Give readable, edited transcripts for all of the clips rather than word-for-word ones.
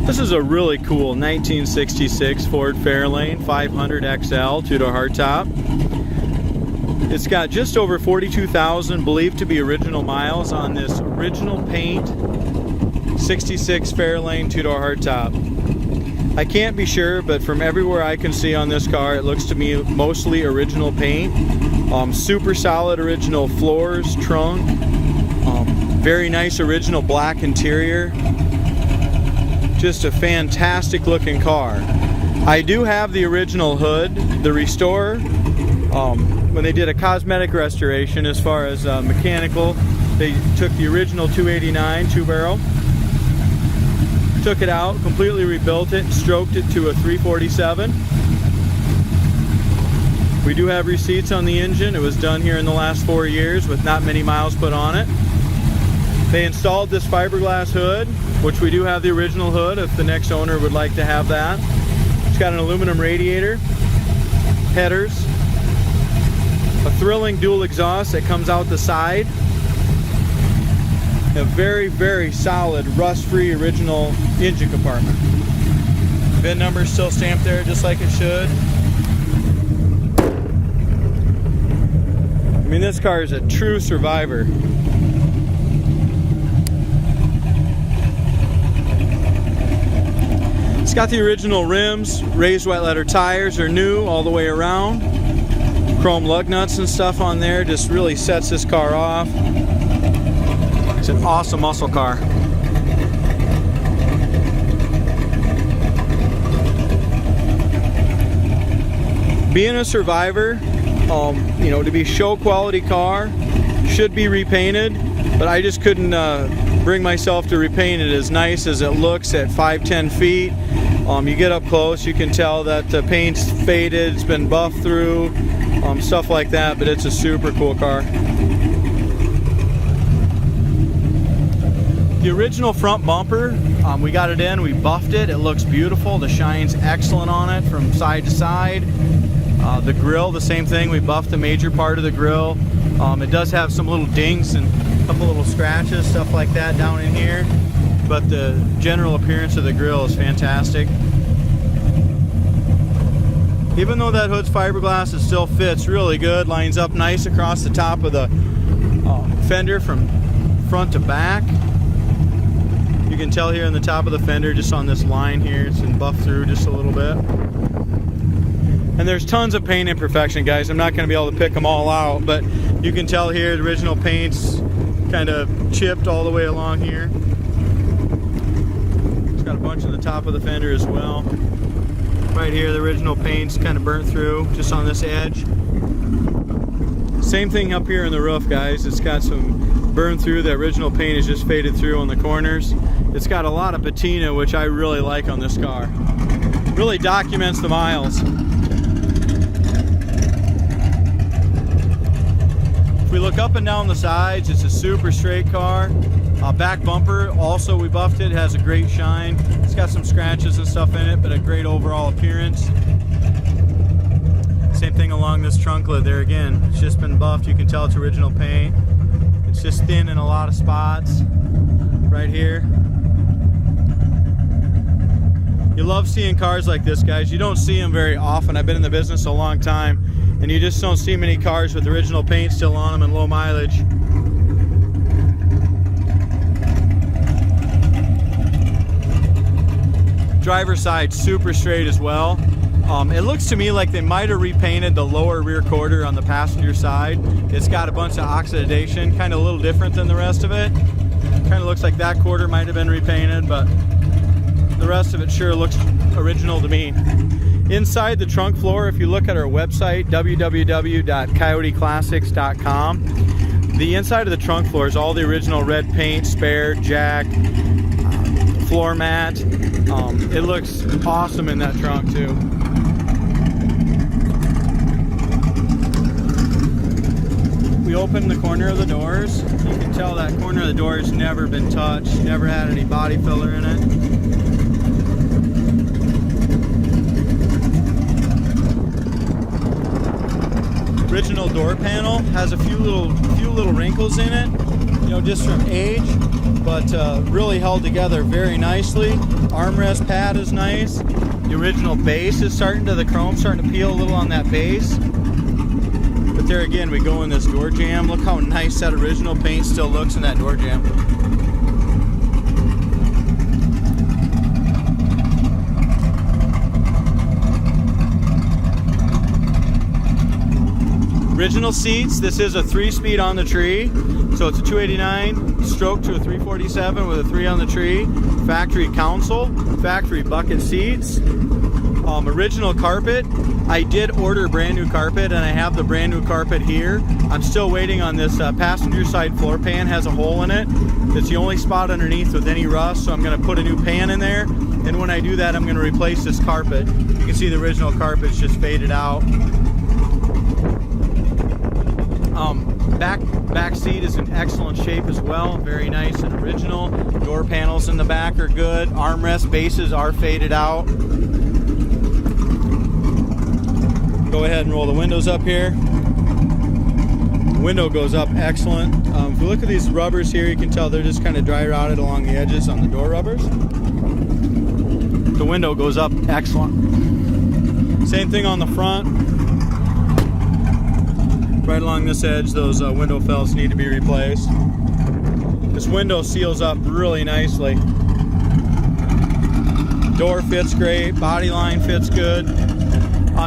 This is a really cool 1966 Ford Fairlane 500 XL two-door hardtop. It's got just over 42,000 believed to be original miles on this original paint 66 Fairlane two-door hardtop. I can't be sure, but from everywhere I can see on this car, it looks to me mostly original paint. Super solid original floors, trunk, very nice original black interior. Just a fantastic looking car. I do have the original hood. The Restore, when they did a cosmetic restoration as far as mechanical, they took the original 289 two-barrel, took it out, completely rebuilt it, stroked it to a 347. We do have receipts on the engine. It was done here in the last 4 years with not many miles put on it. They installed this fiberglass hood, which we do have the original hood if the next owner would like to have that. It's got an aluminum radiator, headers, a thrilling dual exhaust that comes out the side, a very, very solid rust-free original engine compartment. VIN number is still stamped there just like it should. I mean, this car is a true survivor. It's got the original rims, raised wet leather tires are new all the way around. Chrome lug nuts and stuff on there just really sets this car off. It's an awesome muscle car. Being a survivor, you know, to be show quality car, should be repainted, but I just couldn't bring myself to repaint it as nice as it looks at 5-10 feet. You get up close, you can tell that the paint's faded, it's been buffed through, stuff like that, but it's a super cool car. The original front bumper, we got it in, we buffed it, it looks beautiful, the shine's excellent on it from side to side. The grill, the same thing, we buffed the major part of the grill. It does have some little dings and a couple little scratches, stuff like that down in here, but the general appearance of the grill is fantastic. Even though that hood's fiberglass, it still fits really good, lines up nice across the top of the fender from front to back. You can tell here in the top of the fender, just on this line here, it's been buffed through just a little bit. And there's tons of paint imperfection, guys. I'm not going to be able to pick them all out, but you can tell here the original paint's kind of chipped all the way along here. It's got a bunch on the top of the fender as well. Right here, the original paint's kind of burnt through, just on this edge. Same thing up here in the roof, guys. It's got some burn through. The original paint is just faded through on the corners. It's got a lot of patina, which I really like on this car. Really documents the miles. If we look up and down the sides, it's a super straight car. Back bumper, also we buffed it, has a great shine. It's got some scratches and stuff in it, but a great overall appearance. Same thing along this trunk lid there again. It's just been buffed. You can tell it's original paint. It's just thin in a lot of spots. Right here. You love seeing cars like this, guys. You don't see them very often. I've been in the business a long time, and you just don't see many cars with original paint still on them and low mileage. Driver's side super straight as well. It looks to me like they might have repainted the lower rear quarter on the passenger side. It's got a bunch of oxidation, kind of a little different than the rest of it. Kind of looks like that quarter might have been repainted, but the rest of it sure looks original to me. Inside the trunk floor, if you look at our website, www.coyoteclassics.com, the inside of the trunk floor is all the original red paint, spare, jack, floor mat. It looks awesome in that trunk too. We open the corner of the doors. You can tell that corner of the door has never been touched, never had any body filler in it. Original door panel has a few little wrinkles in it, you know, just from age. but really held together very nicely. Armrest pad is nice. The original base is the chrome starting to peel a little on that base. But there again, we go in this door jamb. Look how nice that original paint still looks in that door jamb. Original seats, this is a 3-speed on the tree, so it's a 289 stroke to a 347 with a 3 on the tree. Factory console, factory bucket seats, original carpet. I did order brand new carpet, and I have the brand new carpet here. I'm still waiting on this passenger side floor pan, has a hole in it. It's the only spot underneath with any rust, so I'm going to put a new pan in there, and when I do that, I'm going to replace this carpet. You can see the original carpet's just faded out. Back seat is in excellent shape as well, very nice and original. Door panels in the back are good. Armrest bases are faded out. Go ahead and roll the windows up here. Window goes up excellent. If you look at these rubbers here, you can tell they're just kind of dry rotted along the edges on the door rubbers. The window goes up excellent. Same thing on the front. Right along this edge, those window felts need to be replaced. This window seals up really nicely. Door fits great, body line fits good.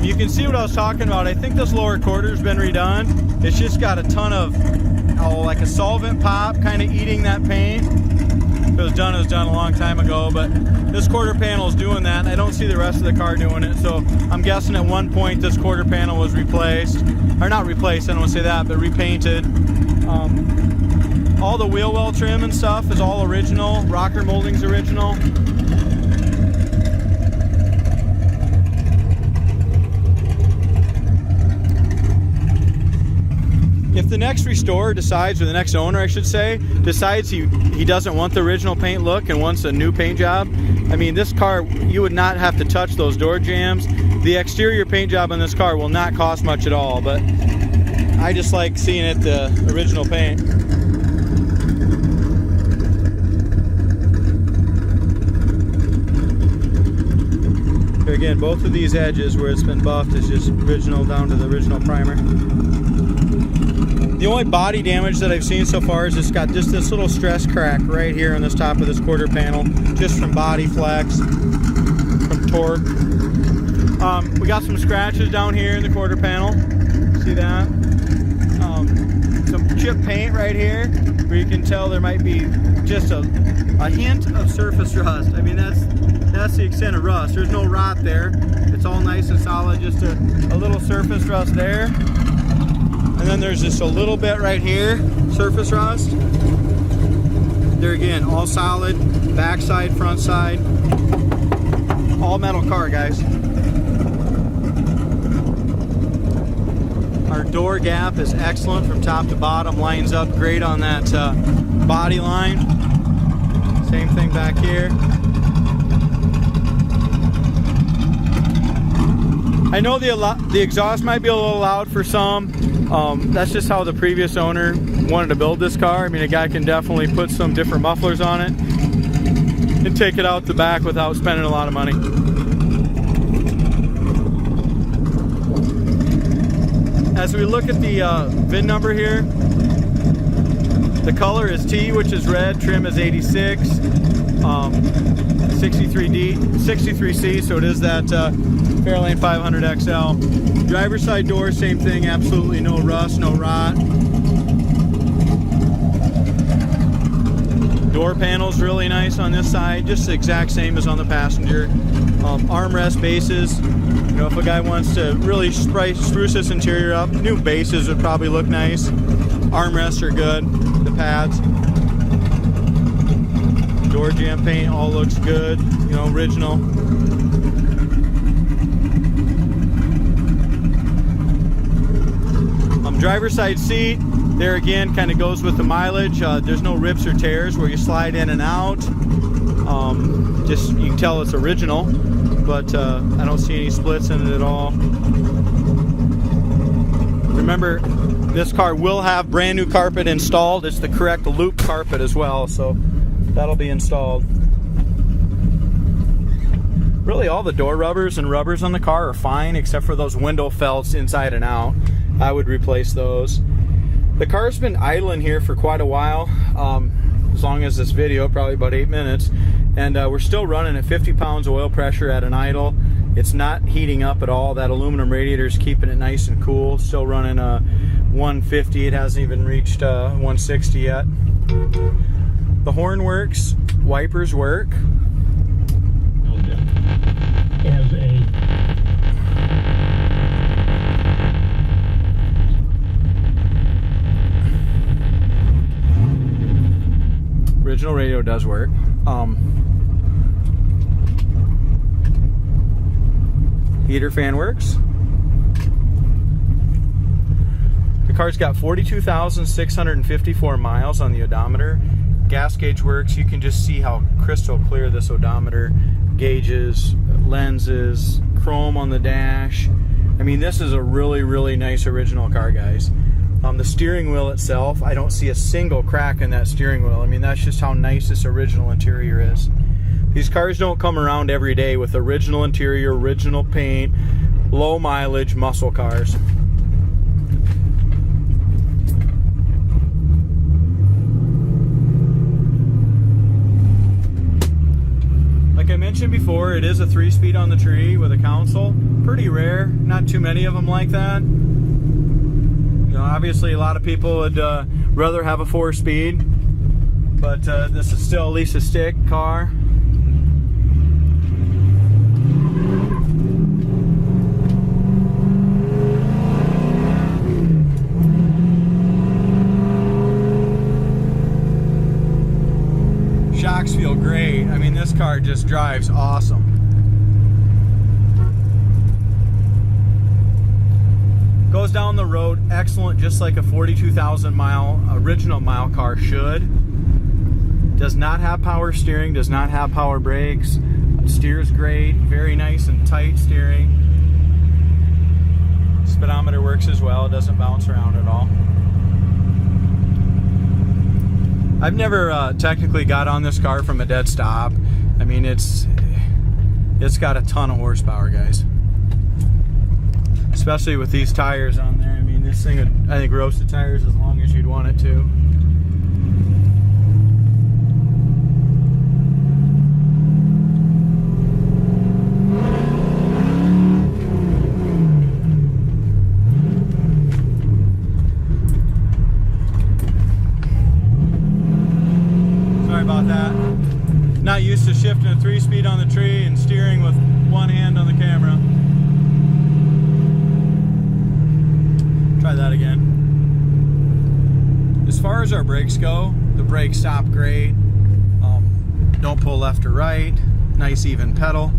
You can see what I was talking about. I think this lower quarter's been redone. It's just got a ton of, like a solvent pop kind of eating that paint. If it was done a long time ago, but this quarter panel is doing that, and I don't see the rest of the car doing it, so I'm guessing at one point this quarter panel was replaced. Or not replaced, I don't want to say that, but repainted. All the wheel well trim and stuff is all original. Rocker molding's original. If the next restorer decides, or the next owner I should say, decides he doesn't want the original paint look and wants a new paint job, I mean, this car, you would not have to touch those door jambs. The exterior paint job on this car will not cost much at all, but I just like seeing it the original paint. Here again, both of these edges where it's been buffed is just original down to the original primer. The only body damage that I've seen so far is it's got just this little stress crack right here on this top of this quarter panel, just from body flex, from torque. We got some scratches down here in the quarter panel. See that? Some chip paint right here, where you can tell there might be just a hint of surface rust. I mean, that's the extent of rust. There's no rot there. It's all nice and solid, just a little surface rust there. And then there's just a little bit right here, surface rust. There again, all solid, back side, front side. All metal car, guys. Our door gap is excellent from top to bottom, lines up great on that body line. Same thing back here. I know the exhaust might be a little loud for some. That's just how the previous owner wanted to build this car. I mean, a guy can definitely put some different mufflers on it and take it out the back without spending a lot of money. As we look at the VIN number here, the color is T, which is red, trim is 86, 63C, so it is that Fairlane 500 XL. Driver's side door, same thing, absolutely no rust, no rot. Door panel's really nice on this side, just the exact same as on the passenger. Armrest bases, you know, if a guy wants to really spruce this interior up, new bases would probably look nice. Armrests are good, the pads. Door jamb paint all looks good, you know, original. Driver's side seat, there again, kind of goes with the mileage. There's no rips or tears where you slide in and out. Just, you can tell it's original, but I don't see any splits in it at all. Remember, this car will have brand new carpet installed. It's the correct loop carpet as well, so that'll be installed. Really, all the door rubbers and rubbers on the car are fine, except for those window felts inside and out. I would replace those. The car's been idling here for quite a while, as long as this video, probably about 8 minutes, and we're still running at 50 pounds of oil pressure at an idle. It's not heating up at all. That aluminum radiator is keeping it nice and cool. Still running 150. It hasn't even reached 160 yet. The horn works, wipers work. As a original radio does work. Heater fan works. The car's got 42,654 miles on the odometer. Gas gauge works. You can just see how crystal clear this odometer gauges, lenses, chrome on the dash. I mean, this is a really, really nice original car, guys. The steering wheel itself, I don't see a single crack in that steering wheel. I mean, that's just how nice this original interior is. These cars don't come around every day with original interior, original paint, low mileage muscle cars. Like I mentioned before, it is a 3-speed on the tree with a console. Pretty rare, not too many of them like that. You know, obviously a lot of people would rather have a 4-speed, but this is still at least a stick car. Shocks feel great. I mean, this car just drives awesome. Goes down the road excellent, just like a 42,000 mile original mile car should. Does not have power steering, does not have power brakes. Steers great, very nice and tight steering. Speedometer works as well, it doesn't bounce around at all. I've never technically got on this car from a dead stop. I mean, it's got a ton of horsepower, guys. Especially with these tires on there. I mean, this thing would, I think, roast the tires as long as you'd want it to. About that. Not used to shifting a 3-speed on the tree and steering with one hand on the camera. Try that again. As far as our brakes go, the brakes stop great. Don't pull left or right. Nice even pedal.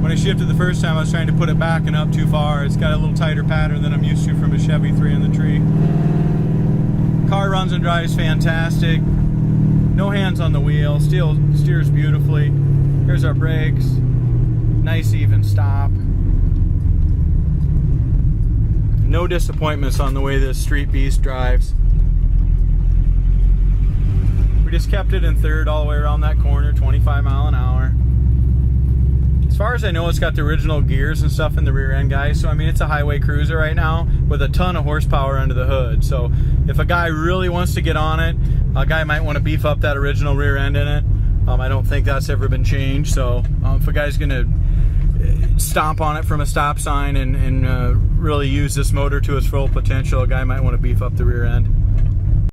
When I shifted the first time, I was trying to put it back and up too far. It's got a little tighter pattern than I'm used to from a Chevy 3 in the tree. Car runs and drives fantastic. No hands on the wheel. Still steers beautifully. Here's our brakes. Nice even stop. No disappointments on the way this Street Beast drives. We just kept it in third all the way around that corner, 25 mile an hour. As far as I know, it's got the original gears and stuff in the rear end, guys. So, I mean, it's a highway cruiser right now with a ton of horsepower under the hood. So, if a guy really wants to get on it, a guy might want to beef up that original rear end in it. I don't think that's ever been changed. So, if a guy's going to stomp on it from a stop sign and really use this motor to its full potential, a guy might want to beef up the rear end.